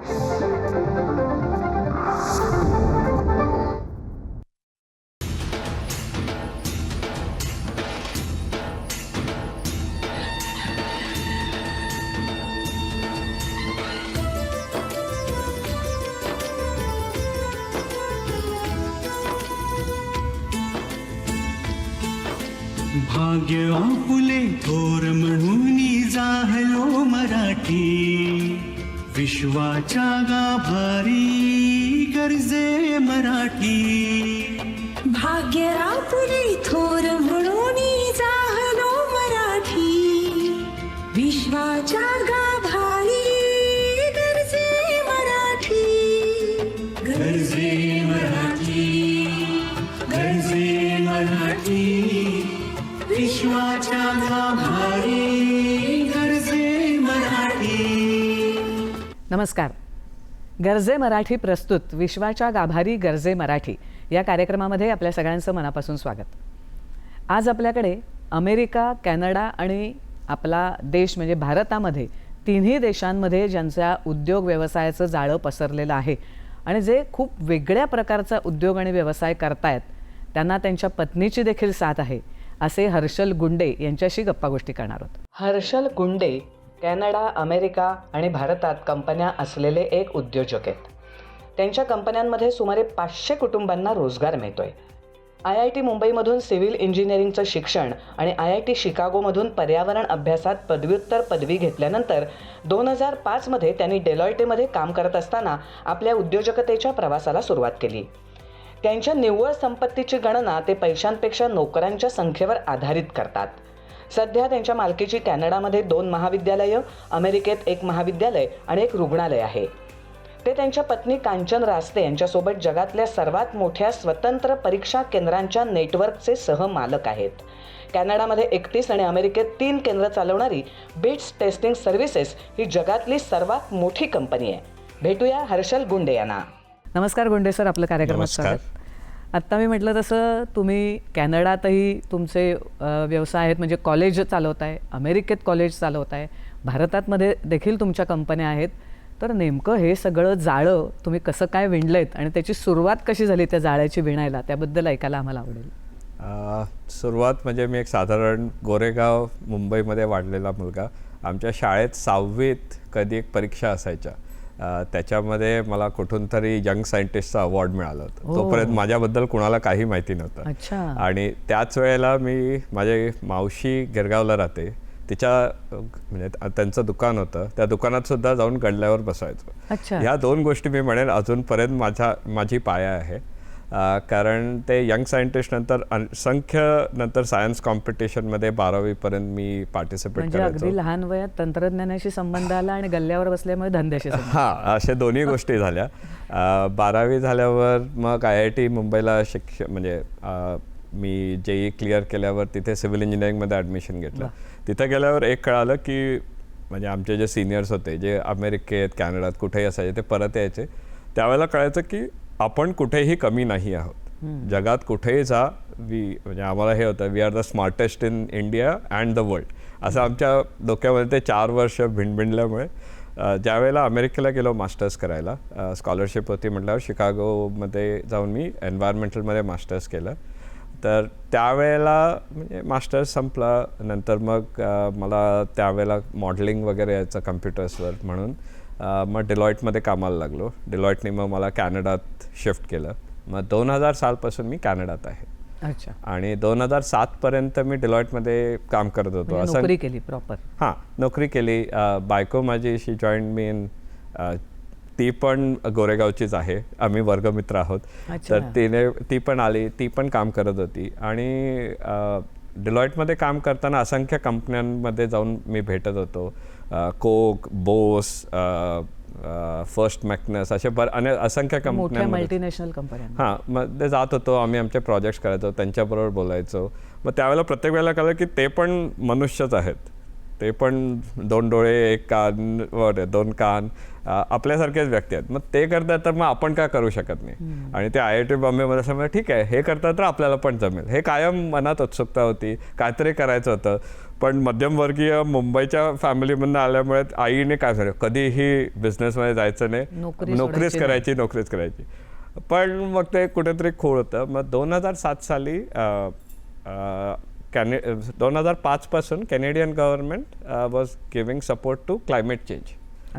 भाग्य आपुले थोर म्हणून जाहलो मराठी, विश्वाच्या गाभारी गर्जे मराठी. भाग्य आपुले थोर म्हणून जाहलो मराठी, विश्वाच्या गाभारी गर्जे मराठी. गर्जे मराठी, गर्जे मराठी, विश्वाच्या गाभारी गर्जे मराठी. नमस्कार. गर्जे मराठी प्रस्तुत विश्वाच्या गाभारी गर्जे मराठी या कार्यक्रमामध्ये आपल्या सगळ्यांचं मनापासून स्वागत. आज आपल्याकडे अमेरिका, कॅनडा आणि आपला देश म्हणजे भारतामध्ये तिन्ही देशांमध्ये ज्यांच्या उद्योग व्यवसायाचं जाळं पसरलेलं आहे आणि जे खूप वेगळ्या प्रकारचा उद्योग आणि व्यवसाय करतायत, त्यांना त्यांच्या पत्नीची देखील साथ आहे, असे हर्षल गुंडे यांच्याशी गप्पागोष्टी करणार आहोत. हर्षल गुंडे कॅनडा, अमेरिका आणि भारतात कंपन्या असलेले एक उद्योजक आहेत. त्यांच्या कंपन्यांमध्ये सुमारे 500 कुटुंबांना रोजगार मिळतोय. IIT मुंबईमधून सिव्हिल इंजिनिअरिंगचं शिक्षण आणि IIT शिकागोमधून पर्यावरण अभ्यासात पदव्युत्तर पदवी घेतल्यानंतर 2005मध्ये त्यांनी डेलॉयटेमध्ये काम करत असताना आपल्या उद्योजकतेच्या प्रवासाला सुरुवात केली. त्यांच्या निव्वळ संपत्तीची गणना ते पैशांपेक्षा नोकरांच्या संख्येवर आधारित करतात. सध्या त्यांच्या मालकीची कॅनडामध्ये 2 महाविद्यालयं, अमेरिकेत 1 महाविद्यालय आणि 1 रुग्णालय आहे. ते त्यांच्या पत्नी कांचन रास्ते यांच्यासोबत जगातल्या सर्वात मोठ्या स्वतंत्र परीक्षा केंद्रांच्या नेटवर्कचे सहमालक आहेत. कॅनडामध्ये 31 आणि अमेरिकेत 3 केंद्र चालवणारी बिट्स टेस्टिंग सर्व्हिसेस ही जगातली सर्वात मोठी कंपनी आहे. भेटूया हर्षल गुंडे यांना. नमस्कार गुंडे सर, आपलं कार्यक्रमात स्वागत. आत्ता मी म्हटलं तसं तुम्ही कॅनडातही तुमचे व्यवसाय आहेत, म्हणजे कॉलेज चालवत आहे, अमेरिकेत कॉलेज चालवत आहे, भारतातमध्ये देखील तुमच्या कंपन्या आहेत. तर नेमकं हे सगळं जाळं तुम्ही कसं काय विणलंयत आणि त्याची सुरुवात कशी झाली त्या जाळ्याची विणायला, त्याबद्दल ऐकायला आम्हाला आवडेल. सुरुवात म्हणजे मी एक साधारण गोरेगाव मुंबईमध्ये वाढलेला मुलगा. आमच्या शाळेत 6वीत कधी एक परीक्षा असायच्या, त्याच्यामध्ये मला कुठून तरी यंग सायंटिस्टचा अवॉर्ड मिळाला होता. तोपर्यंत माझ्याबद्दल कुणाला काही माहिती नव्हतं. आणि त्याच वेळेला मी माझी मावशी गिरगावला राहते, तिच्या म्हणजे त्यांचं दुकान होतं, त्या दुकानात सुद्धा जाऊन गडल्यावर बसायचो. ह्या 2 गोष्टी मी म्हणेन अजूनपर्यंत माझी पाया आहे. कारण ते यंग सायंटिस्ट नंतर असंख्य नंतर सायन्स कॉम्पिटिशनमध्ये 12वीपर्यंत मी पार्टिसिपेट करायचो. अगदी लहान वयात तंत्रज्ञानाशी संबंध आला आणि गल्ल्यावर बसल्यामुळे धंद्याशी हां, अशा दोन्ही गोष्टी झाल्या. 12वी झाल्यावर मग IIT मुंबईला म्हणजे मी JEE क्लिअर केल्यावर तिथे सिव्हिल इंजिनिअरिंगमध्ये ॲडमिशन घेतलं. तिथं गेल्यावर एक कळालं की म्हणजे आमचे जे सिनियर्स होते, जे अमेरिकेत, कॅनडात कुठेही असायचे, ते परत यायचे. त्यावेळेला कळायचं की आपण कुठेही कमी नाही आहोत. जगात कुठेही जा, म्हणजे आम्हाला हे होतं, we are the smartest in India and the world, असं आमच्या डोक्यामध्ये ते 4 वर्ष भिणभिणल्यामुळे ज्यावेळेला अमेरिकेला गेलो मास्टर्स करायला, स्कॉलरशिप होती म्हटल्यावर शिकागोमध्ये जाऊन मी एन्व्हायरमेंटलमध्ये मास्टर्स केलं. तर त्यावेळेला म्हणजे मास्टर्स संपला नंतर मग मला त्यावेळेला मॉडेलिंग वगैरे यायचं कम्प्युटर्सवर, म्हणून मग डिलॉयटमध्ये कामाला लागलो. डिलॉयटने मग मला कॅनडात शिफ्ट केलं. मग 2000 सालपासून मी कॅनडात आहे. अच्छा. आणि 2007पर्यंत मी डिलॉयटमध्ये काम करत होतो. असं नोकरी केली प्रॉपर? हां, नोकरी केली. बायको माझी शी जॉईंड मी इन, ती पण गोरेगावचीच आहे, आम्ही वर्गमित्र आहोत. तर ती पण आली, ती पण काम करत होती. आणि डिलॉयटमध्ये काम करताना असंख्य कंपन्यांमध्ये जाऊन मी भेटत होतो. कोक, बोस, फर्स्ट मॅग्नस, असे असंख्य कंपन्या, मल्टीनॅशनल कंपन्या, हां, मध्ये जात होतो. आम्ही आमचे प्रोजेक्ट्स करायचो, त्यांच्याबरोबर बोलायचो. मग त्यावेळेला प्रत्येक वेळेला कळलं की ते पण मनुष्यच आहेत, ते पण 2 डोळे, 1 कान, 2 कान, आपल्यासारखेच व्यक्ती आहेत. मग ते करतात तर मग आपण काय करू शकत नाही. आणि ते IIT बॉम्बेमध्ये असल्यामुळे ठीक आहे, हे करतात तर आपल्याला पण जमेल, हे कायम मनात उत्सुकता होती, काहीतरी करायचं होतं. पण मध्यमवर्गीय मुंबईच्या फॅमिलीमधून आल्यामुळे आईने काय झालं, कधीही बिझनेसमध्ये जायचं नाही, नोकरीच करायची. पण मग ते कुठेतरी खोळ होतं. मग 2007 साली 2005 पासून Canadian government was giving support to climate change.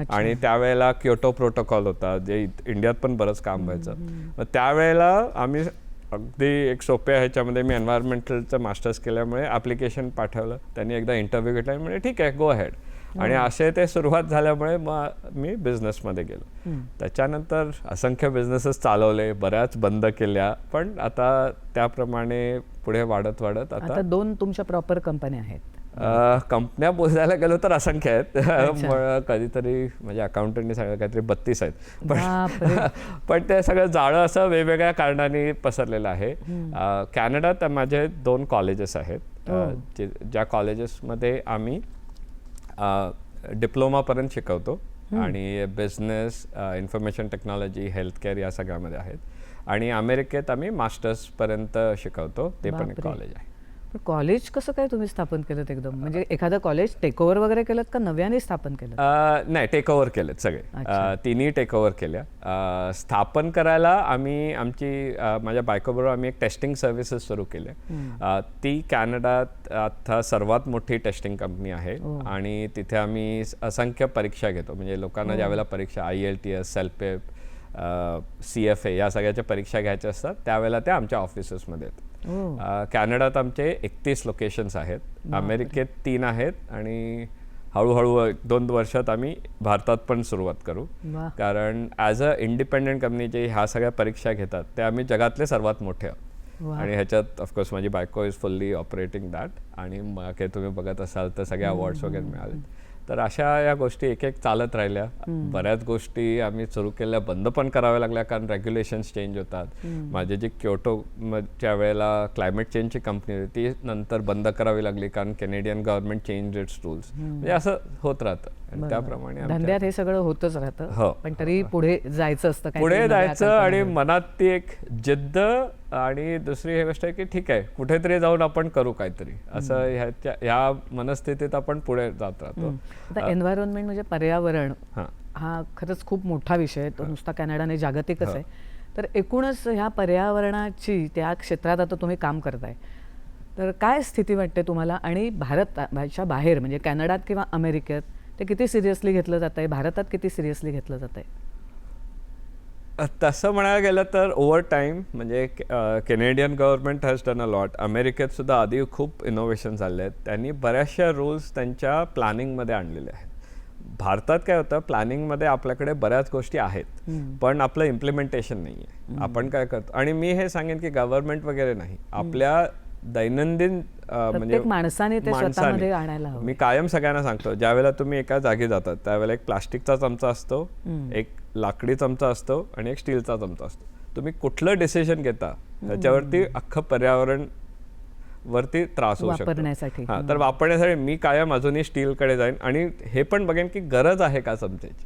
आणि त्यावेळेला क्योटो प्रोटोकॉल होता, जे इंडियात पण बरंच काम व्हायचं. मग त्यावेळेला आम्ही अगदी एक सोप्या ह्याच्यामध्ये, मी एन्व्हायरमेंटलचं मास्टर्स केल्यामुळे ॲप्लिकेशन पाठवलं. त्यांनी एकदा इंटरव्ह्यू घेतला, म्हणजे ठीक आहे, गो अहेड. आणि असे ते सुरुवात झाल्यामुळे मग मी बिझनेसमध्ये गेलो. त्याच्यानंतर असंख्य बिझनेसेस चालवले, बऱ्याच बंद केल्या, पण आता त्याप्रमाणे पुढे वाढत आता 2 तुमच्या प्रॉपर कंपन्या आहेत. कंपन्या बोलायला गेलो तर असंख्य आहेत. कधीतरी म्हणजे अकाउंटंटनी सांगितलं काहीतरी 32 आहेत. पण ते सगळं जाळं असं वेगवेगळ्या कारणाने पसरलेलं आहे. कॅनडात माझे 2 कॉलेजेस आहेत, ज्या कॉलेजेसमध्ये आम्ही डिप्लोमापर्यंत शिकवतो आणि बिझनेस, इन्फॉर्मेशन टेक्नॉलॉजी, हेल्थकेअर या सगळ्यामध्ये आहेत. आणि अमेरिकेत आम्ही मास्टर्सपर्यंत शिकवतो, ते पण एक कॉलेज आहे. कॉलेज कसं काय तुम्ही स्थापन केलं एकदम? म्हणजे एखादं कॉलेज टेक ओव्हर वगैरे केलं का नव्याने स्थापन केलं? नाही, टेक ओव्हर केलेत सगळे, तिन्ही टेक ओव्हर केल्या. स्थापन करायला आम्ही माझ्या बायकोबरोबर आम्ही एक टेस्टिंग सर्व्हिसेस सुरू केल्या. ती कॅनडात आता सर्वात मोठी टेस्टिंग कंपनी आहे. आणि तिथे आम्ही असंख्य परीक्षा घेतो. म्हणजे लोकांना ज्यावेळेला परीक्षा IELTS, सेल्पेप, CFA या सगळ्याच्या परीक्षा घ्यायच्या असतात, त्यावेळेला त्या आमच्या ऑफिसेसमध्ये आहेत. कॅनडात आमचे 31 लोकेशन्स आहेत, अमेरिकेत 3 आहेत, आणि हळूहळू 1-2 वर्षात आम्ही भारतात पण सुरुवात करू. कारण ॲज अ इंडिपेंडंट कंपनी जे ह्या सगळ्या परीक्षा घेतात, ते आम्ही जगातले सर्वात मोठे आहोत. आणि ह्याच्यात ऑफकोर्स माझी बायको इज फुल्ली ऑपरेटिंग दॅट. आणि मग तुम्ही बघत असाल तर सगळे अवॉर्ड्स वगैरे मिळाले. तर अशा या गोष्टी एक एक चालत राहिल्या. बऱ्याच गोष्टी आम्ही सुरू केल्या, बंद पण कराव्या लागल्या, कारण रेग्युलेशन्स चेंज होतात. माझी जी क्योटोच्या वेळेला क्लायमेट चेंजची कंपनी होती, ती नंतर बंद करावी लागली, कारण Canadian government change it's rules. म्हणजे असं होत राहतं. आणि त्याप्रमाणे धंद्यात हे सगळं होतच राहतं. पण तरी पुढे जायचं असतं, पुढे जायचं. आणि मनात ती एक जिद्द. आणि दुसरी ही गोष्ट आहे की ठीक आहे, कुठेतरी जाऊन आपण करू काहीतरी, असं ह्या मनस्थितीत आपण पुढे जात राहतो. आता एन्व्हायरमेंट म्हणजे पर्यावरण हा खरंच खूप मोठा विषय आहे. तो नुसता कॅनडाने जागतिकच आहे. तर एकूणच ह्या पर्यावरणाची त्या क्षेत्रात आता तुम्ही काम करताय, तर काय स्थिती वाटते तुम्हाला? आणि भारताच्या बाहेर म्हणजे कॅनडात किंवा अमेरिकेत ते किती सिरियसली घेतलं जात आहे, भारतात किती सिरियसली घेतलं जात आहे? तसं म्हणायला गेलं तर ओव्हर टाईम म्हणजे Canadian government has done a lot. अमेरिकेत सुद्धा आधी खूप इनोव्हेशन झाले आहेत. त्यांनी बऱ्याचशा रूल्स त्यांच्या प्लॅनिंगमध्ये आणलेले आहेत. भारतात काय होतं, प्लॅनिंगमध्ये आपल्याकडे बऱ्याच गोष्टी आहेत, पण आपलं इम्प्लिमेंटेशन नाही आहे. आपण काय करतो, आणि मी हे सांगेन की गव्हर्नमेंट वगैरे नाही, आपल्या दैनंदिन म्हणजे माणसाने ते स्वतःमध्ये आणायला हवं. मी कायम सगळ्यांना सांगतो, ज्यावेळेला तुम्ही एका जागी जातात त्यावेळेला एक प्लास्टिकचा चमचा असतो, एक लाकडी चमचा असतो, आणि एक स्टीलचा चमचा असतो. तुम्ही कुठलं डिसिजन घेता त्याच्यावरती अख्खं पर्यावरण वरती त्रास होऊ शकतो. तर वापरण्यासाठी मी कायम अजूनही स्टीलकडे जाईन. आणि हे पण बघेन की गरज आहे का चमच्याची.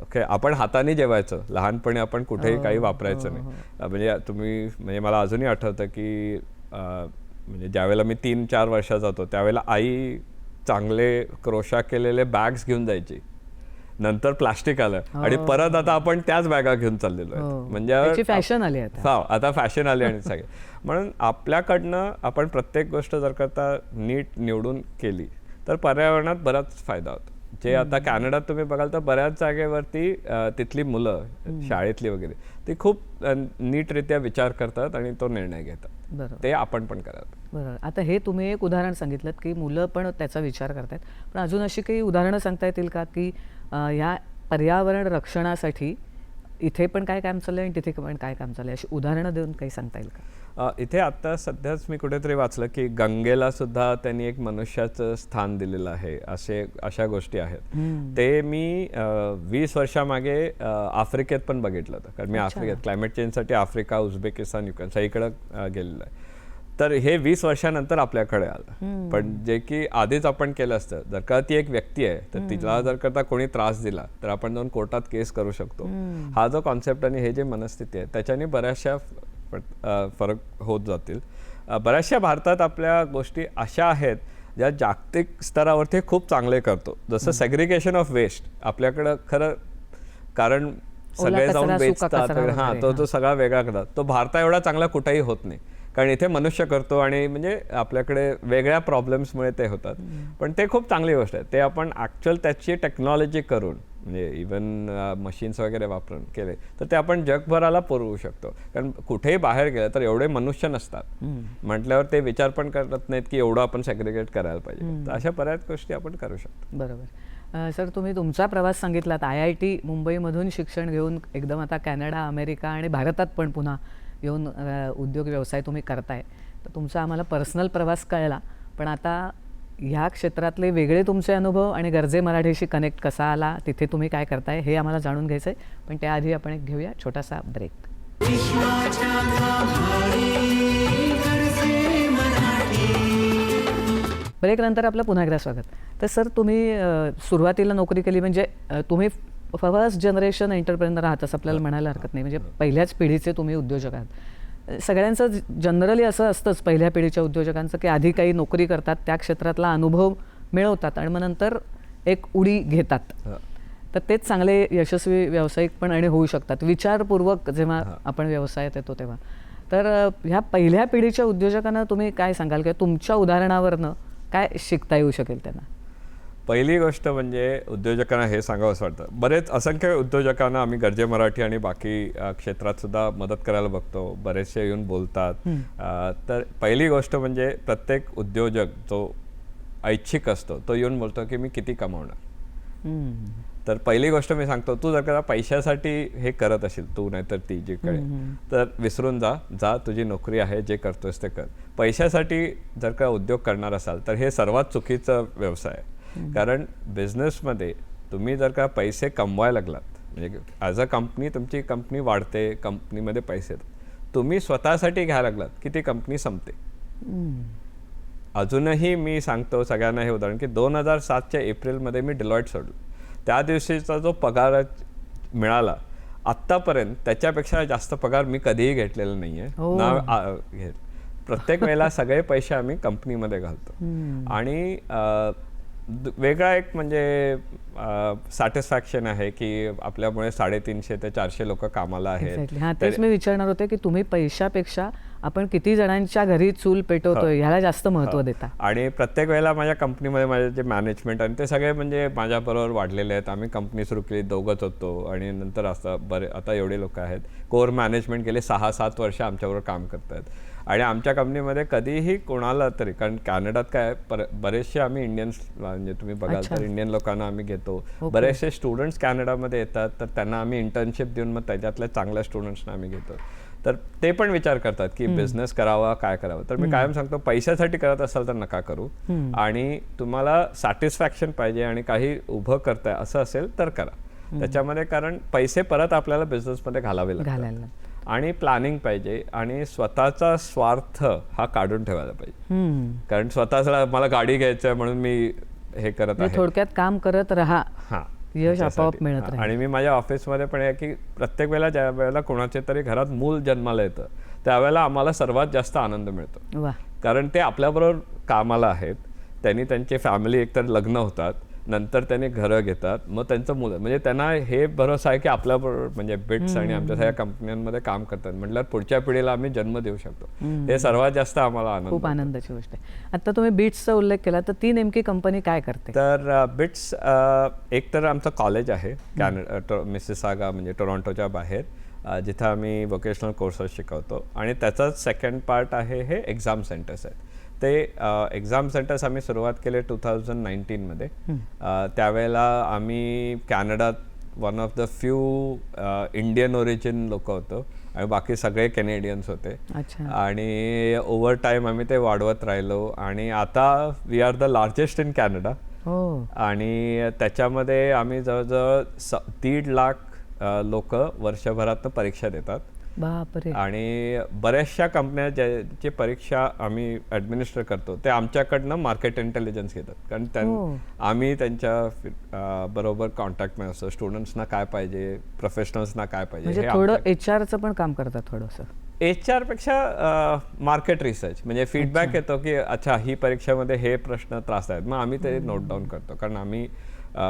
ओके, आपण हाताने जेवायचं, लहानपणी आपण कुठेही काही वापरायचं नाही. म्हणजे मला अजूनही आठवतं की म्हणजे ज्यावेळेला मी 3-4 वर्षाचा होतो, त्यावेळेला आई चांगले क्रोशा केलेले बॅग्स घेऊन जायची. नंतर प्लास्टिक आलं, आणि परत आता आपण त्याच बॅगा घेऊन चाललेलो आहे. म्हणजे फॅशन आली आता फॅशन आली. आणि सगळे म्हणून आपल्याकडनं आपण प्रत्येक गोष्ट जर करता नीट निवडून केली तर पर्यावरणात बराच फायदा होतो. जे आता कॅनडात तुम्ही बघाल तर बऱ्याच जागेवरती तिथली मुलं शाळेतली वगैरे ती खूप नीटरित्या विचार करतात आणि तो निर्णय घेतात. ते आपण पण करायला. बरोबर. आता हे तुम्ही एक उदाहरण सांगितलं की मुलं पण त्याचा विचार करतात, पण अजून अशी काही उदाहरणं सांगता येतील का की ह्या पर्यावरण रक्षणासाठी इथे पण काय काम चाललंय आणि तिथे पण काय काम चाललंय, अशी उदाहरणं देऊन काही सांगता येईल का? इथे आता सध्याच मी कुठेतरी वाचलं की गंगेला सुद्धा त्यांनी एक मनुष्याचं स्थान दिलेलं आहे. अशा गोष्टी आहेत. ते मी 20 वर्षामागे आफ्रिकेत पण बघितलं होतं, कारण मी आफ्रिकेत क्लायमेट चेंजसाठी आफ्रिका, उझबेकिस्तान, युक्रेन सगळीकडं गेलेलं आहे. तर हे 20 वर्षानंतर आपल्याकडे आलं. पण जे की आधीच आपण केलं असतं, जर का ती एक व्यक्ती आहे तर तिला जर का कोणी त्रास दिला तर आपण जाऊन कोर्टात केस करू शकतो. हा जो कॉन्सेप्ट आणि हे जे मनस्थिती आहे त्याच्याने बऱ्याचशा फरक होत जातील. बऱ्याचशा भारतात आपल्या गोष्टी अशा आहेत ज्या जागतिक स्तरावरती खूप चांगले करतो. जसं सेग्रिगेशन ऑफ वेस्ट आपल्याकडं खरं, कारण सगळे जाऊन कचरा, सुका वेचतात कचरा हां, वगैरे, तो सगळा वेगळा करतात. तो भारता एवढा चांगला कुठेही होत नाही, कारण इथे मनुष्य करतो आणि म्हणजे आपल्याकडे वेगळ्या प्रॉब्लेम्समुळे ते होतात. पण ते खूप चांगली गोष्ट आहे. ते आपण ॲक्च्युअल त्याची टेक्नॉलॉजी करून, म्हणजे इवन मशीन्स वगैरे वापरून केले तर ते आपण जगभराला पुरवू शकतो. कारण कुठेही बाहेर गेलं तर एवढे मनुष्य नसतात म्हटल्यावर ते विचार पण करत नाहीत की एवढं आपण सेग्रिगेट करायला पाहिजे. तर अशा बऱ्याच गोष्टी आपण करू शकतो. बरोबर. सर, तुम्ही तुमचा प्रवास सांगितलात. IIT मुंबईमधून शिक्षण घेऊन एकदम आता कॅनडा, अमेरिका आणि भारतात पण पुन्हा येऊन उद्योग व्यवसाय तुम्ही करताय. तर तुमचा आम्हाला पर्सनल प्रवास कळला, पण आता ह्या क्षेत्रातले वेगळे तुमचे अनुभव आणि गरजे मराठीशी कनेक्ट कसा आला, तिथे तुम्ही काय करताय हे आम्हाला जाणून घ्यायचं आहे. पण त्याआधी आपण एक घेऊया छोटासा ब्रेक. विश्वाच्या गाभारी गरजे मराठी. ब्रेकनंतर आपलं पुन्हा एकदा स्वागत. तर सर, तुम्ही सुरुवातीला नोकरी केली म्हणजे तुम्ही फर्स्ट जनरेशन एंटरप्रेनर आहात असं आपल्याला म्हणायला हरकत नाही. म्हणजे पहिल्याच पिढीचे तुम्ही उद्योजक आहात. सगळ्यांचं जनरली असं असतंच पहिल्या पिढीच्या उद्योजकांचं की आधी काही नोकरी करतात, त्या क्षेत्रातला अनुभव मिळवतात आणि मग नंतर एक उडी घेतात. तर तेच चांगले यशस्वी व्यावसायिक पण आणि होऊ शकतात विचारपूर्वक जेव्हा आपण व्यवसायात येतो तेव्हा. तर ह्या पहिल्या पिढीच्या उद्योजकांना तुम्ही काय सांगाल किंवा तुमच्या उदाहरणावरनं काय शिकता येऊ शकेल त्यांना? पहिली गोष्ट म्हणजे उद्योजकांना हे सांगावं असं वाटतं. बरेच असंख्य उद्योजकांना आम्ही गरजे मराठी आणि बाकी क्षेत्रात सुद्धा मदत करायला बघतो. बरेचसे येऊन बोलतात. तर पहिली गोष्ट म्हणजे प्रत्येक उद्योजक जो ऐच्छिक असतो तो येऊन बोलतो की मी किती कमावणार. तर पहिली गोष्ट मी सांगतो, तू जर का पैशासाठी हे करत असेल, तू नाहीतर ती जी कळे, तर विसरून जा. तुझी नोकरी आहे, जे करतोस ते कर. पैशासाठी जर का उद्योग करणार असाल तर हे सर्वात चुकीचा व्यवसाय आहे. कारण बिझनेसमध्ये तुम्ही जर का पैसे कमवायला लागलात, म्हणजे ॲज अ कंपनी तुमची कंपनी वाढते, कंपनीमध्ये पैसे येतात, तुम्ही स्वतःसाठी घ्यायला लागलात की ती कंपनी संपते. अजूनही मी सांगतो सगळ्यांना हे उदाहरण की 2007च्या एप्रिलमध्ये मी डिलॉयट सोडलो. त्या दिवशीचा जो पगार मिळाला आत्तापर्यंत त्याच्यापेक्षा जास्त पगार मी कधीही घेतलेला नाही आहे ना घेत. प्रत्येक वेळेला सगळे पैसे आम्ही कंपनीमध्ये घालतो. आणि वेगळा एक म्हणजे सॅटिस्फॅक्शन आहे की आपल्यामुळे 350 ते 400 लोक कामाला आहेत. हां, तेच मी विचारणार होते की तुम्ही पैशापेक्षा आपण किती जणांच्या घरी चूल पेटवतोय ह्याला जास्त महत्त्व देता. आणि प्रत्येक वेळेला माझ्या कंपनीमध्ये माझे जे मॅनेजमेंट आणि ते सगळे म्हणजे माझ्याबरोबर वाढलेले आहेत. आम्ही कंपनी सुरू केली, दोघंच होतो आणि नंतर असं आता एवढे लोक आहेत. कोर मॅनेजमेंट गेले 6-7 वर्ष आमच्याबरोबर काम करत आहेत. आणि आमच्या कंपनीमध्ये कधीही कोणाला तरी, कारण कॅनडात काय बरेचसे आम्ही इंडियन्स, म्हणजे तुम्ही बघाल तर इंडियन लोकांना आम्ही घेतो. बरेचसे स्टुडंट्स कॅनडामध्ये येतात तर त्यांना आम्ही इंटर्नशिप देऊन मग त्याच्यातल्या चांगल्या स्टुडंट्सना आम्ही घेतो. तर ते पण विचार करतात की बिझनेस करावा, काय करावं. तर मी कायम सांगतो, पैशासाठी करत असाल तर नका करू. आणि तुम्हाला सॅटिस्फॅक्शन पाहिजे आणि काही उभं करताय असं असेल तर करा त्याच्यामध्ये. कारण पैसे परत आपल्याला बिझनेसमध्ये घालावे लागतात. आणि प्लॅनिंग पाहिजे आणि स्वतःचा स्वार्थ हा काढून ठेवायला पाहिजे. कारण स्वतःला मला गाडी घ्यायचं आहे म्हणून मी हे करत आहे. थोडक्यात काम करत राहा, यश आपोआप मिळत राहील. आणि मी माझ्या ऑफिसमध्ये पण आहे की प्रत्येक वेळेला ज्या वेळेला कोणाचे तरी घरात मूल जन्माला येतं त्यावेळेला आम्हाला सर्वात जास्त आनंद मिळतो. कारण ते आपल्याबरोबर कामाला आहेत, त्यांनी त्यांची फॅमिली एकतर लग्न होतात, नंतर त्यांनी घरं घेतात, मग त्यांचं मुलं, म्हणजे त्यांना हे भरोसा आहे की आपल्याबरोबर म्हणजे बिट्स आणि आमच्या सगळ्या कंपन्यांमध्ये काम करतात म्हटल्यावर पुढच्या पिढीला आम्ही जन्म देऊ शकतो. हे सर्वात जास्त आम्हाला आनंद, खूप आनंदाची गोष्ट आहे. आता तुम्ही बिट्सचा उल्लेख केला, तर ती नेमकी कंपनी काय करते? तर बिट्स एक तर आमचं कॉलेज आहे कॅनडा, मिसिसागा म्हणजे टोरंटोच्या बाहेर, जिथं आम्ही वोकेशनल कोर्सेस शिकवतो. आणि त्याचाच सेकंड पार्ट आहे हे एक्झाम सेंटर्स आहेत. ते एक्झाम सेंटर्स आम्ही सुरुवात केले 2019मध्ये. त्यावेळेला आम्ही कॅनडात one of the few Indian origin लोक होतो आणि बाकी सगळे कॅनेडियन्स होते. आणि ओव्हर टाईम आम्ही ते वाढवत राहिलो आणि आता we are the largest in Canada. आणि त्याच्यामध्ये आम्ही जवळजवळ 1.5 लाख लोक वर्षभरात परीक्षा देतात. बापरे. आणि बऱ्याचशा कंपन्या ज्याची परीक्षा आम्ही ॲडमिनिस्टर करतो ते आमच्याकडनं मार्केट इंटेलिजन्स घेतात. कारण आम्ही त्यांच्या बरोबर कॉन्टॅक्टमध्ये असतो. स्टुडंट्सना काय पाहिजे, प्रोफेशनल्सना काय पाहिजे, म्हणजे थोडं HR चं पण काम करतात थोडंसं. HR पेक्षा मार्केट रिसर्च, म्हणजे फीडबॅक येतो की अच्छा ही परीक्षेमध्ये हे प्रश्न त्रास आहेत, मग आम्ही ते नोट डाऊन करतो, कारण आम्ही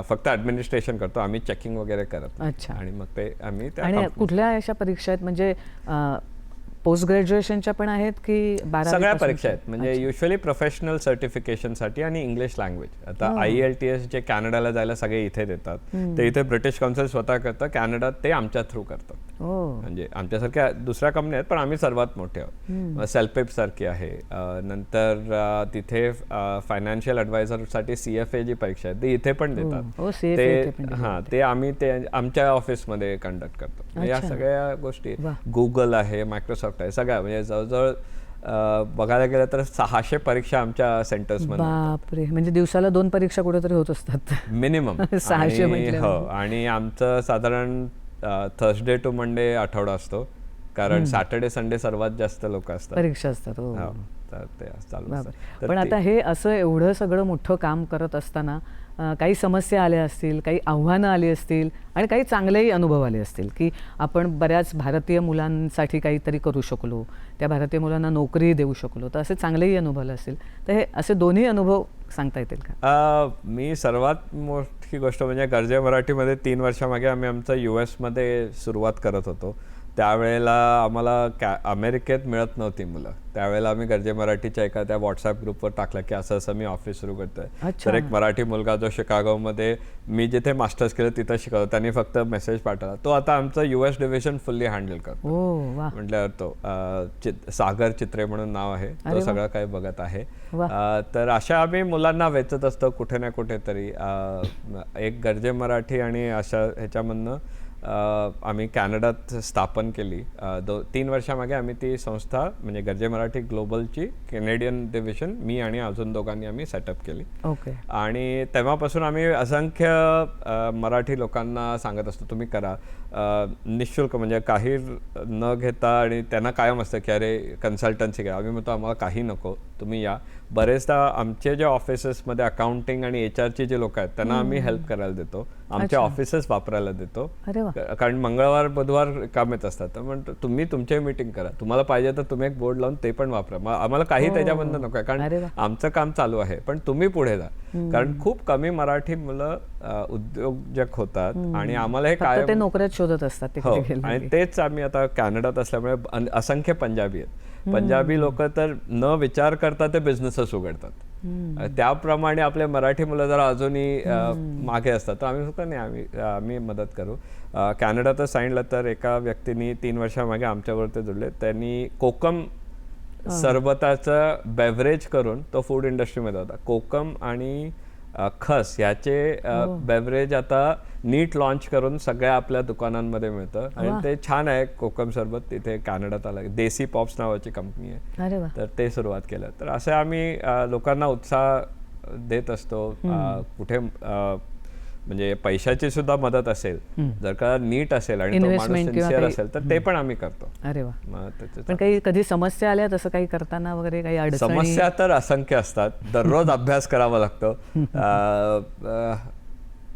फक्त ऍडमिनिस्ट्रेशन करतो, आम्ही चेकिंग वगैरे करत नाही. अच्छा. आणि मग ते आम्ही त्या आणि कुठल्या अशा परीक्षा आहेत, म्हणजे पोस्ट ग्रॅज्युएशनच्या पण आहेत की 12वी सगळ्या पासूनच्या? परीक्षा आहेत, म्हणजे युजली प्रोफेशनल सर्टिफिकेशनसाठी आणि इंग्लिश लँग्वेज. आता IELTS जे कॅनडाला जायला सगळे इथे देतात, ते इथे ब्रिटिश काउन्सिल स्वतः करतं, कॅनडात ते आमच्या थ्रू करतात. म्हणजे आमच्यासारख्या दुसऱ्या कंपनी आहेत, पण आम्ही सर्वात मोठे आहोत. सेल्पेप सारखी आहे. नंतर तिथे फायनान्शियल ॲडवायझरसाठी CFA जी परीक्षा आहे ती इथे पण देतात. ते आम्ही ते आमच्या ऑफिसमध्ये कंडक्ट करतो. या सगळ्या गोष्टी, गुगल आहे, मायक्रोसॉफ्ट आहे, सगळ्या म्हणजे जवळजवळ बघायला गेलं तर 600 परीक्षा आमच्या सेंटर्समध्ये. बापरे, म्हणजे दिवसाला 2 परीक्षा कुठेतरी होत असतात मिनिमम. 600 म्हटलं. हो, आणि आमचं साधारण थर्सडे टू मंडे आठवडा असतो, कारण सॅटर्डे संडे सर्वात जास्त लोक असतात, परीक्षा असतात. हो, तर ते चालू असतं. पण आता हे असं एवढं सगळं मोठं काम करत असताना काही समस्या आल्या असतील, काही आव्हानं आली असतील आणि काही चांगलेही अनुभव आले असतील की आपण बऱ्याच भारतीय मुलांसाठी काहीतरी करू शकलो, त्या भारतीय मुलांना नोकरी देऊ शकलो, तर असे चांगलेही अनुभव आले असतील. तर हे असे दोन्ही अनुभव सांगता येतील का? मी सर्वात मोठी गोष्ट म्हणजे गर्जे मराठीमध्ये 3 वर्षामागे आम्ही आमचं US मध्ये सुरुवात करत होतो. त्यावेळेला आम्हाला अमेरिकेत मिळत नव्हती मुलं. त्यावेळेला आम्ही गर्जे मराठीच्या एखाद्या व्हॉट्सअप ग्रुपवर टाकलं की असं असं मी ऑफिस सुरू करतोय. तर एक मराठी मुलगा जो शिकागोमध्ये मी जिथे मास्टर्स केलं तिथं शिकवतो, त्यांनी फक्त मेसेज पाठवला. तो आता आमचं US डिव्हिजन फुल्ली हँडल करतो. म्हटल्यावर तो सागर चित्रे म्हणून नाव आहे, तो सगळं काही बघत आहे. तर अशा आम्ही मुलांना वेचत असतो कुठे ना कुठेतरी. एक गर्जे मराठी आणि अशा ह्याच्यामधनं आम्ही कॅनडात स्थापन केली. 3 वर्षामागे आम्ही ती संस्था म्हणजे गर्जे मराठी ग्लोबलची कॅनेडियन डिव्हिजन मी आणि अजून दोघांनी आम्ही सेटअप केली. आणि तेव्हापासून आम्ही असंख्य मराठी लोकांना सांगत असतो तुम्ही करा, निःशुल्क, म्हणजे काही न घेता. आणि त्यांना कायम असतं की अरे कन्सल्टन्सी घ्या. आम्ही म्हणतो आम्हाला काही नको, तुम्ही या. बरेचदा आमचे जे ऑफिसेसमध्ये अकाउंटिंग आणि HRची जे लोक आहेत त्यांना आम्ही हेल्प करायला देतो, आमचे ऑफिसेस वापरायला देतो, कारण मंगळवार बुधवार कामेच असतात. तर म्हणतो तुम्ही तुमची मीटिंग करा, तुम्हाला पाहिजे तर तुम्ही एक बोर्ड लावून ते पण वापरा, आम्हाला काही त्याच्याबद्दल नको आहे, कारण आमचं काम चालू आहे, पण तुम्ही पुढे जा. कारण खूप कमी मराठी मुलं उद्योजक होतात आणि आम्हाला हे काय ते नोकऱ्यात शोधत असतात. आणि तेच आम्ही आता कॅनडात असल्यामुळे असंख्य पंजाबी आहेत. पंजाबी लोक तर न विचार करता ते बिझनेसेस उघडतात. त्याप्रमाणे आपले मराठी मुलं जरा अजूनही मागे असतात. तर आम्ही म्हणतो नाही, आम्ही मदत करू. कॅनडातच सांगितलं तर एका व्यक्तीने 3 वर्षामागे आमच्याबरोबर जुळले. त्यांनी कोकम सरबताचं बेव्हरेज करून, तो फूड इंडस्ट्रीमध्ये होता, कोकम आणि खस ह्याचे बेव्हरेज आता नीट लॉन्च करून सगळ्या आपल्या दुकानांमध्ये मिळतं. आणि ते छान आहे कोकम सरबत. तिथे कॅनडात आलं, देसी पॉप्स नावाची कंपनी आहे, तर ते सुरुवात केलं. तर असे आम्ही लोकांना उत्साह देत असतो. कुठे म्हणजे पैशाची सुद्धा मदत असेल, जर का नीट असेल आणि तो माणूस सिन्सिअर असेल तर ते पण आम्ही करतो. अरे वा. पण काही कधी समस्या आल्या तसं काही करताना वगैरे, काही अडचणी? समस्या तर असंख्य असतात, दररोज अभ्यास करावा लागतो.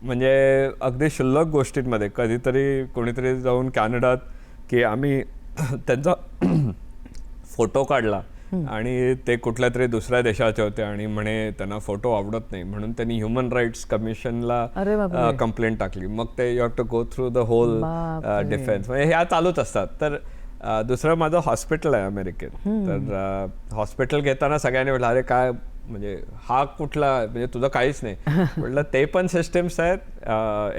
म्हणजे अगदी क्षुल्लक गोष्टींमध्ये कधीतरी कोणीतरी जाऊन कॅनडात की आम्ही त्यांचा फोटो काढला आणि ते कुठल्या तरी दुसऱ्या देशाचे होते आणि म्हणे त्यांना फोटो आवडत नाही, म्हणून त्यांनी ह्युमन राईट्स कमिशनला कंप्लेंट टाकली. मग ते you have to go through the whole defence, म्हणजे ह्या चालूच असतात. तर दुसरं माझं हॉस्पिटल आहे अमेरिकेत. तर हॉस्पिटल घेताना सगळ्यांनी म्हटलं अरे काय म्हणजे हा कुठला, म्हणजे तुझं काहीच नाही. म्हटलं ते पण सिस्टम्स आहेत,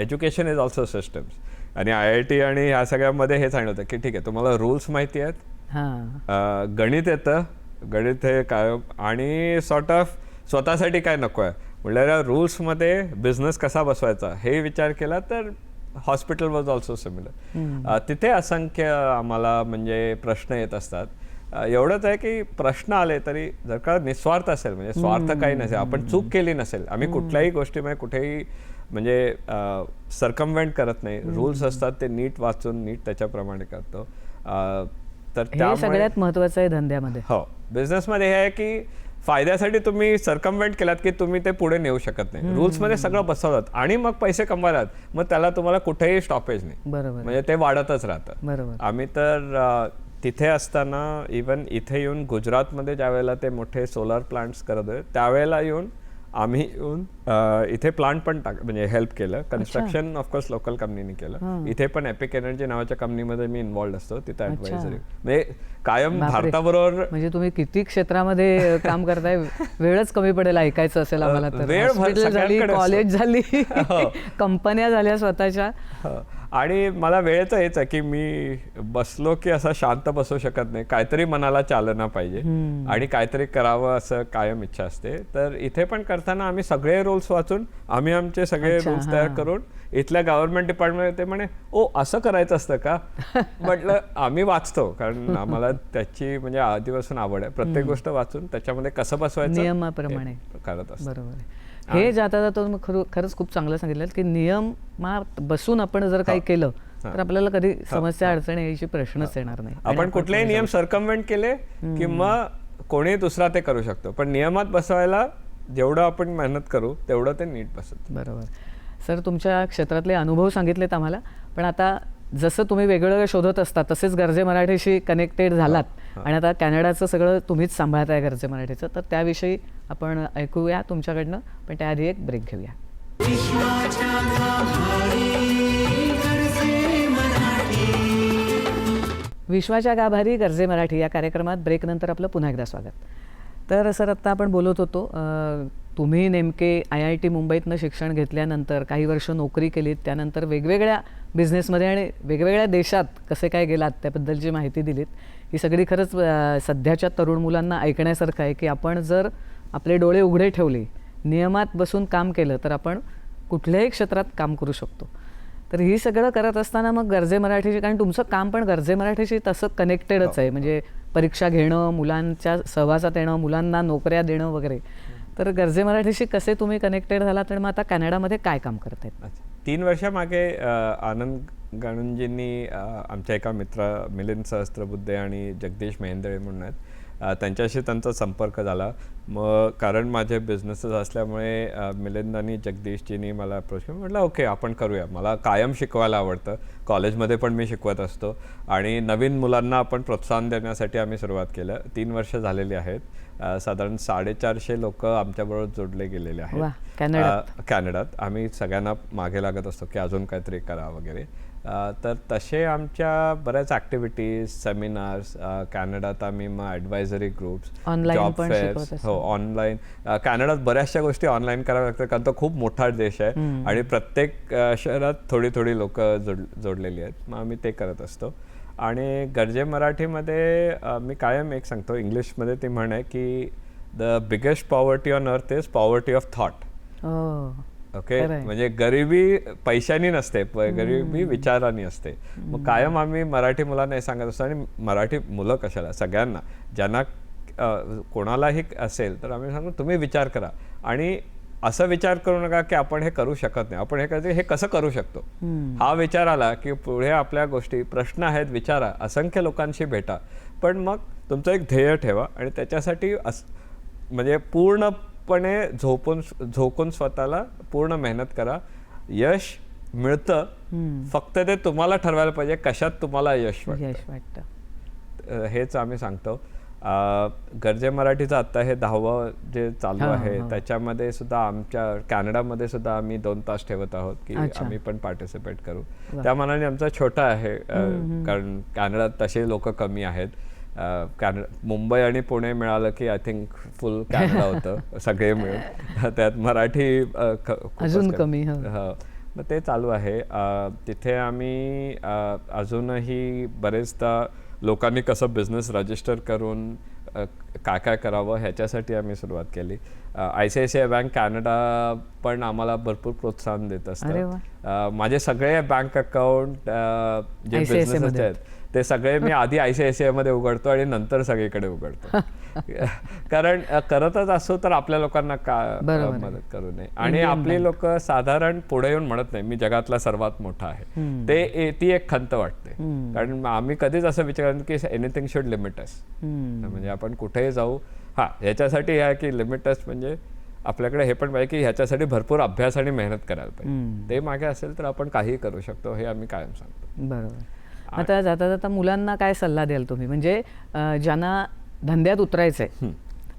एज्युकेशन इज ऑल्सो सिस्टम्स. आणि IIT आणि ह्या सगळ्यामध्ये हे सांगितलं होतं की ठीक आहे तुम्हाला रूल्स माहिती आहेत, गणित येतं, गणित हे काय, आणि सॉर्ट ऑफ स्वतःसाठी काय नको आहे. म्हटलं रूल्समध्ये बिझनेस कसा बसवायचा हे विचार केला तर हॉस्पिटल वॉज ऑल्सो सिमिलर. तिथे असंख्य आम्हाला म्हणजे प्रश्न येत असतात. एवढंच आहे की प्रश्न आले तरी जर का निस्वार्थ असेल, म्हणजे स्वार्थ काही नसेल, आपण चूक केली नसेल, आम्ही कुठल्याही गोष्टीमध्ये कुठेही म्हणजे सर्कमवेंट करत नाही. रूल्स असतात ते नीट वाचून नीट त्याच्याप्रमाणे करतो. तर हे सगळ्यात महत्त्वाचं आहे धंद्यामध्ये. हो, बिझनेसमध्ये हे आहे की फायद्यासाठी तुम्ही सर्कमवेंट केलात की तुम्ही ते पुढे नेऊ शकत नाही. रूल्समध्ये सगळं बसवतात आणि मग पैसे कमवायलात, मग त्याला तुम्हाला कुठेही स्टॉपेज नाही. बरोबर, म्हणजे ते वाढतच राहतं. बरोबर. आम्ही तर तिथे असताना इवन इथे येऊन गुजरातमध्ये ज्यावेळेला ते मोठे सोलार प्लांट्स करत होते त्यावेळेला येऊन आम्ही येऊन इथे प्लांट पण म्हणजे हेल्प केलं. कन्स्ट्रक्शन ऑफकोर्स लोकल कंपनीने केलं. इथे पण एपिक एनर्जी नावाच्या कंपनीमध्ये मी इन्व्हॉल्ड असतो, तिथे ऍडवायझरी म्हणजे कायम भारताबरोबर. म्हणजे तुम्ही किती क्षेत्रामध्ये काम करताय, वेळच कमी पडेल ऐकायचं असेल आम्हाला तर. वेळ हॉस्पिटल झाली, कॉलेज झाली, कंपन्या झाल्या स्वतःच्या. आणि मला वेळेचं हेच आहे की मी बसलो की असं शांत बसू शकत नाही, काहीतरी मनाला चालना पाहिजे आणि काहीतरी करावं असं कायम इच्छा असते. तर इथे पण करताना आम्ही सगळे रूल्स वाचून आम्ही आमचे सगळे रूल्स तयार करून इथल्या गव्हर्नमेंट डिपार्टमेंट ते म्हणे ओ असं करायचं असतं का. म्हटलं आम्ही वाचतो कारण आम्हाला त्याची म्हणजे आधीपासून आवड आहे, प्रत्येक गोष्ट वाचून त्याच्यामध्ये कसं बसवायचं नियमाप्रमाणे करत असतो. बरोबर आहे. हे जाता जाता तुम्ही खरंच खूप चांगलं सांगितलं की नियमात बसून आपण जर काही केलं तर आपल्याला कधी समस्या अडचणी यायची प्रश्नच येणार नाही. आपण कुठलेही नियम सर्कमवेंट केले की मग कोणी दुसरा ते करू शकतो, पण नियमात बसवायला जेवढं आपण मेहनत करू तेवढं ते नीट बसत. बरोबर. सर, तुमच्या क्षेत्रातले अनुभव सांगितलेत आम्हाला, पण आता जसं तुम्ही वेगवेगळं शोधत असता तसेच गरजे मराठीशी कनेक्टेड झालात आणि आता कॅनडाचं सगळं तुम्हीच सांभाळताय गरजे मराठीचं, तर त्याविषयी आपण ऐकूया तुमच्याकडनं, पण त्याआधी एक ब्रेक घेऊया. विश्वाच्या गाभारी गरजे मराठी. विश्वाच्या गाभारी गरजे मराठी या कार्यक्रमात ब्रेकनंतर आपलं पुन्हा एकदा स्वागत. तर सर, आत्ता आपण बोलत होतो तुम्ही नेमके IIT मुंबईतनं शिक्षण घेतल्यानंतर काही वर्ष नोकरी केलीत, त्यानंतर वेगवेगळ्या बिझनेसमध्ये आणि वेगवेगळ्या देशात कसे काय गेलात त्याबद्दलची माहिती दिलीत. ही सगळी खरंच सध्याच्या तरुण मुलांना ऐकण्यासारखं आहे की आपण जर आपले डोळे उघडे ठेवले, नियमात बसून काम केलं तर आपण कुठल्याही क्षेत्रात काम करू शकतो. तर ही सगळं करत असताना मग गरजे मराठीशी, कारण तुमचं काम पण गरजे मराठीशी तसं कनेक्टेडच आहे, म्हणजे परीक्षा घेणं, मुलांच्या सहवासात येणं, मुलांना नोकऱ्या देणं वगैरे. तर गरजे मराठीशी कसे तुम्ही कनेक्टेड झालात आणि मग आता कॅनडामध्ये काय काम करतायत? 3 वर्षामागे आनंद गाणूंजींनी आमच्या एका मित्र मिलिंद सहस्त्रबुद्धे आणि जगदीश मेहेंदळे म्हणून आहेत, त्यांच्याशी त्यांचा संपर्क झाला. मग कारण माझे बिझनेसेस असल्यामुळे मिलिंद आणि जगदीशजींनी मला अप्रोच केलं. म्हटलं ओके आपण करूया. मला कायम शिकवायला आवडतं, कॉलेजमध्ये पण मी शिकवत असतो आणि नवीन मुलांना आपण प्रोत्साहन देण्यासाठी आम्ही सुरुवात केलं. 3 वर्ष झालेली आहेत. साधारण 450 लोक आमच्याबरोबर जोडले गेलेले आहेत कॅनडात. आम्ही सगळ्यांना मागे लागत असतो की अजून काहीतरी करा वगैरे. तर तसे आमच्या बऱ्याच ॲक्टिव्हिटीज, सेमिनार्स कॅनडात आम्ही मग ॲडवायझरी ग्रुप्स, जॉब फेअर्स. हो, ऑनलाईन. कॅनडात बऱ्याचशा गोष्टी ऑनलाईन कराव्या लागतात कारण तो खूप मोठा देश आहे आणि प्रत्येक शहरात थोडी थोडी लोक जोडलेली आहेत. मग आम्ही ते करत असतो. आणि गरजे मराठीमध्ये मी कायम एक सांगतो, इंग्लिशमध्ये ती म्हण आहे की the biggest poverty on earth is poverty of thought. Okay, म्हणजे गरिबी पैशानी नसते, गरिबी विचारांनी असते. मग कायम आम्ही मराठी मुलांना हे सांगत असतो, आणि मराठी मुलं कशाला, सगळ्यांना ज्यांना कोणालाही असेल तर आम्ही सांगतो तुम्ही विचार करा आणि असं विचार करू नका की आपण हे करू शकत नाही, आपण हे कसं करू शकतो. हा विचार आला की पुढे आपल्या गोष्टी, प्रश्न आहेत, विचारा, असंख्य लोकांशी भेटा, पण मग तुमचं एक ध्येय ठेवा आणि त्याच्यासाठी म्हणजे पूर्णपणे झोकून स्वतःला पूर्ण मेहनत करा. यश मिळतं, फक्त ते तुम्हाला ठरवायला पाहिजे कशात तुम्हाला यश वाटतं. हेच आम्ही सांगतो. गरजे मराठीचं आत्ता हे 10वं जे चालू आहे त्याच्यामध्ये सुद्धा आमच्या कॅनडामध्ये सुद्धा आम्ही 2 तास ठेवत आहोत की आम्ही पण पार्टिसिपेट करू. त्या मानाने आमचा छोटा आहे कारण कॅनडात तसे लोक कमी आहेत. मुंबई आणि पुणे मिळालं की आय थिंक फुल कॅनडा होतं सगळे मिळून. त्यात मराठी अजून कमी. मग ते चालू आहे. तिथे आम्ही अजूनही बरेचदा लोकांनी कसं बिझनेस रजिस्टर करून काय काय करावं ह्याच्यासाठी आम्ही सुरुवात केली. ICICI बँक कॅनडा पण आम्हाला भरपूर प्रोत्साहन देत असतं. माझे सगळे बँक अकाउंट जे बिझनेसचे आहेत ते सगळे मी आधी ICICI मध्ये उघडतो आणि नंतर सगळीकडे उघडतो. कारण करतच असो तर आपल्या लोकांना का मदत करू नये. आणि आपली लोक साधारण पुढे येऊन म्हणत नाही मी जगातला सर्वात मोठा आहे, ती एक खंत वाटते. कारण आम्ही कधीच असं विचार करतो की एनिथिंग शुड लिमिट अस, म्हणजे आपण कुठेही जाऊ. हा, ह्याच्यासाठी आहे की लिमिट अस म्हणजे आपल्याकडे हे पण पाहिजे की ह्याच्यासाठी भरपूर अभ्यास आणि मेहनत करायला पाहिजे. ते मागे असेल तर आपण काही करू शकतो, हे आम्ही कायम सांगतो. बरोबर. आता जाता जाता मुलांना काय सल्ला द्याल तुम्ही, म्हणजे ज्यांना धंद्यात उतरायचंय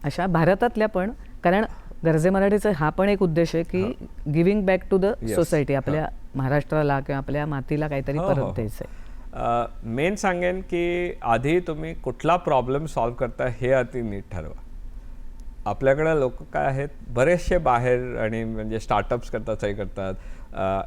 अशा भारतातल्या पण, कारण गरजे मराठीचा हा पण एक उद्देश आहे की giving back to the society, आपल्या महाराष्ट्राला किंवा आपल्या मातीला काहीतरी परत द्यायचंय. मेन सांगेन की आधी तुम्ही कुठला प्रॉब्लेम सॉल्व्ह करता हे आधी नीट ठरवा. आपल्याकडे लोक काय आहेत बरेचसे बाहेर आणि म्हणजे स्टार्टअप्स करतात, हे करतात,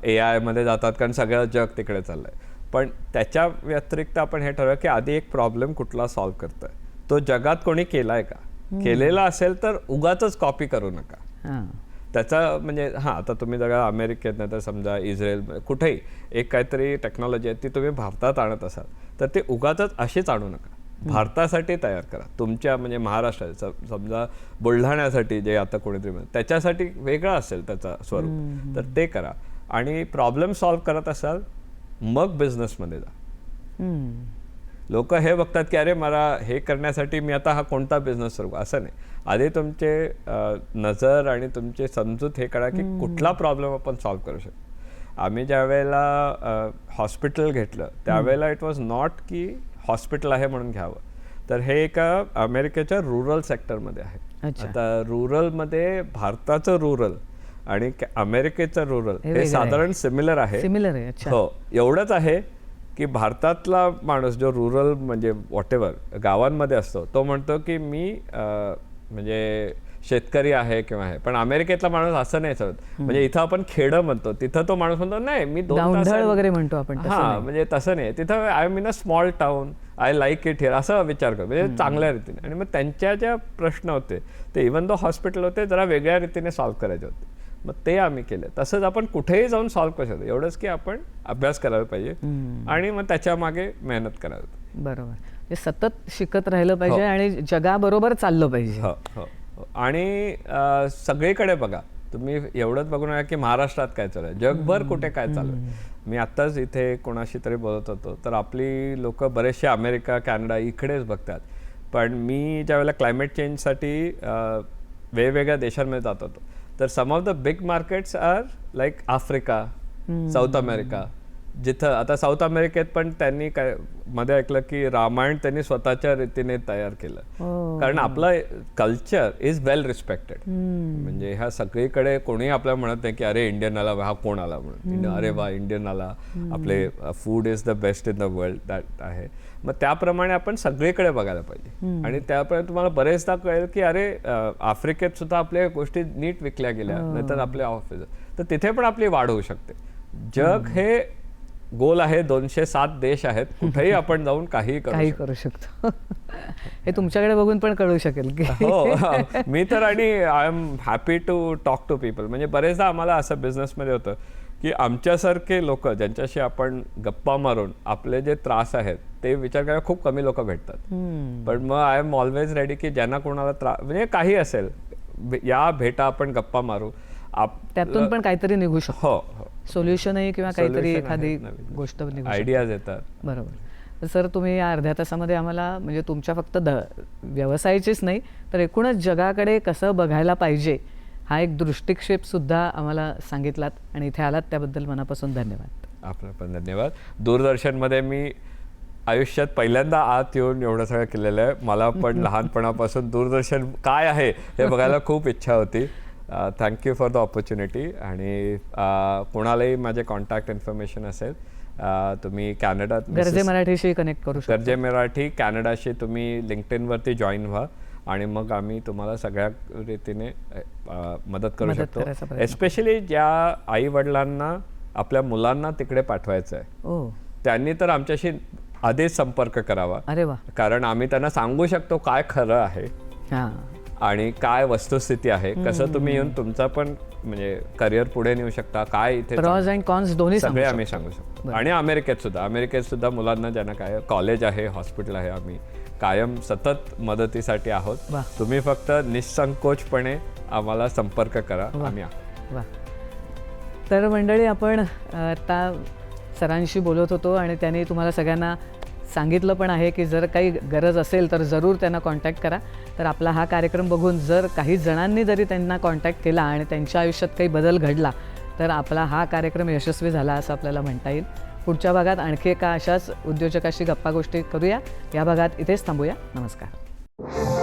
AI मध्ये जातात, कारण सगळं जग तिकडे चाललंय. पण त्याच्या व्यतिरिक्त आपण हे ठरवूया की आधी एक प्रॉब्लेम कुठला सॉल्व्ह करतोय, तो जगात कोणी केलाय का, केलेला असेल तर उगाच कॉपी करू नका. त्याचा म्हणजे आता तुम्ही जरा अमेरिकेत नाही तर समजा इस्रायल कुठेही एक काहीतरी टेक्नॉलॉजी आहे ती तुम्ही भारतात आणत असाल तर ते उगाच अशीच आणू नका, भारतासाठी तयार करा. तुमच्या म्हणजे महाराष्ट्रात समजा बुलढाण्यासाठी जे आता कोणीतरी त्याच्यासाठी वेगळं असेल त्याचं स्वरूप, तर ते करा. आणि प्रॉब्लेम सॉल्व्ह करत असाल मग बिझनेसमध्ये जा. लोक हे बघतात की अरे मला हे करण्यासाठी मी आता हा कोणता बिझनेस सुरू, असं नाही. आधी तुमचे नजर आणि तुमचे समजूत हे करा की कुठला प्रॉब्लेम आपण सॉल्व्ह करू शकतो. आम्ही ज्या वेळेला हॉस्पिटल घेतलं त्यावेळेला इट वॉज नॉट की हॉस्पिटल आहे म्हणून घ्यावं, तर हे एका अमेरिकेच्या रुरल सेक्टरमध्ये आहे. आता रुरलमध्ये भारताचं रुरल आणि अमेरिकेचं रुरल हे साधारण सिमिलर आहे. हो, एवढंच आहे की भारतातला माणूस जो रुरल म्हणजे व्हॉटेवर गावांमध्ये असतो तो म्हणतो की मी म्हणजे शेतकरी आहे किंवा आहे, पण अमेरिकेतला माणूस असं नाही चालत. म्हणजे इथं आपण खेडं म्हणतो, तिथं तो माणूस म्हणतो नाही मी 2 तास वगैरे म्हणतो आपण. म्हणजे तसं नाही, तिथं I am in a small town, I like it here, असं विचार करतो म्हणजे चांगल्या रीतीने. आणि मग त्यांच्या ज्या प्रश्न होते ते इव्हन दो हॉस्पिटल होते जरा वेगळ्या रीतीने सॉल्व्ह करायचे होते, मग ते आम्ही केलं. तसंच आपण कुठेही जाऊन सॉल्व्ह करू शकतो, एवढंच की आपण अभ्यास करायला पाहिजे आणि मग त्याच्या मागे मेहनत करायला पाहिजे. बरोबर, सतत शिकत राहिलं पाहिजे आणि जगाबरोबर चाललं पाहिजे. हो हो. आणि सगळीकडे बघा, तुम्ही एवढंच बघू नका की महाराष्ट्रात काय चालू आहे, जगभर कुठे काय चालू आहे. मी आत्ताच इथे कोणाशी तरी बोलत होतो तर आपली लोक बरेचसे अमेरिका कॅनडा इकडेच बघतात, पण मी ज्यावेळेला क्लायमेट चेंजसाठी वेगवेगळ्या देशांमध्ये जात होतो तर some of the big markets are like Africa, South America, जिथं आता साऊथ अमेरिकेत पण त्यांनी काय मध्ये ऐकलं की रामायण त्यांनी स्वतःच्या रीतीने तयार केलं, कारण आपलं कल्चर इज वेल रिस्पेक्टेड. म्हणजे ह्या सगळीकडे कोणी आपल्याला म्हणत नाही की अरे इंडियन आला, हा कोण आला म्हणून, अरे वा इंडियन आला, आपले food is the best in the world that आहे. मग त्याप्रमाणे आपण सगळीकडे बघायला पाहिजे. आणि त्याप्रमाणे तुम्हाला बरेचदा कळेल की अरे आफ्रिकेत सुद्धा आपल्या गोष्टी नीट विकल्या गेल्या, नाहीतर आपल्या ऑफिस, तर तिथे पण आपली वाढ होऊ शकते. जग हे गोल आहे, 207 देश आहेत, कुठेही आपण जाऊन काही करू शकतो. हे तुमच्याकडे बघून पण कळू शकेल की हो. मी तर आणि I am happy to talk to people. म्हणजे बरेचदा आम्हाला असं बिझनेसमध्ये होतं की आमच्यासारखे लोक ज्यांच्याशी आपण गप्पा मारून आपले जे त्रास आहेत ते विचार करायला खूप कमी लोक भेटतात. पण मग आय एम ऑलवेज रेडी की ज्यांना कोणाला त्रास म्हणजे काही असेल या भेटा, आपण गप्पा मारू, त्यातून पण काहीतरी निघू शकतो. हो, सोल्युशनही किंवा काहीतरी एखादी गोष्ट आयडियाज येतात. बरोबर. सर, तुम्ही या अर्ध्या तासामध्ये आम्हाला म्हणजे तुमच्या फक्त व्यवसायाचीच नाही तर एकूणच जगाकडे कसं बघायला पाहिजे हा एक दृष्टिक्षेप सुद्धा आम्हाला सांगितलात आणि इथे आलात त्याबद्दल मनापासून धन्यवाद. आपलं पण धन्यवाद. दूरदर्शनमध्ये मी आयुष्यात पहिल्यांदा आत येऊन एवढं सगळं केलेलं आहे. मला पण लहानपणापासून दूरदर्शन काय आहे हे बघायला खूप इच्छा होती. Thank you for the opportunity. आणि कोणालाही माझे कॉन्टॅक्ट इन्फॉर्मेशन असेल तुम्ही कॅनडात गरजे मराठीशी कनेक्ट करू शकता. गरजे मराठी कॅनडाशी तुम्ही लिंक्डइनवरती जॉईन व्हा आणि मग आम्ही तुम्हाला सगळ्या रीतीने मदत करू शकतो. एस्पेशली ज्या आई वडिलांना आपल्या मुलांना तिकडे पाठवायचं आहे त्यांनी तर आमच्याशी आधीच संपर्क करावा. अरे वा. कारण आम्ही त्यांना सांगू शकतो काय खरं आहे आणि काय वस्तुस्थिती आहे, कसं तुम्ही येऊन तुमचा पण म्हणजे करिअर पुढे नेऊ शकता, काय इथे प्रॉज अँड कॉन्स दोन्ही सगळे आम्ही सांगू शकतो. आणि अमेरिकेत सुद्धा मुलांना ज्यांना काय कॉलेज आहे, हॉस्पिटल आहे, आम्ही कायम सतत मदतीसाठी आहोत. तुम्ही फक्त निसंकोचपणे आम्हाला संपर्क करा, आम्ही आहोत. तर मंडळी, आपण आता सरांशी बोलत होतो आणि त्यांनी तुम्हाला सगळ्यांना सांगितलं पण आहे की जर काही गरज असेल तर जरूर त्यांना कॉन्टॅक्ट करा. तर आपला हा कार्यक्रम बघून जर काही जणांनी जरी त्यांना कॉन्टॅक्ट केला आणि त्यांच्या आयुष्यात काही बदल घडला तर आपला हा कार्यक्रम यशस्वी झाला असं आपल्याला म्हणता येईल. पुढच्या भागात आणखी एका अशाच उद्योजकाशी गप्पा गोष्टी करूया. या भागात इथेच थांबूया. नमस्कार.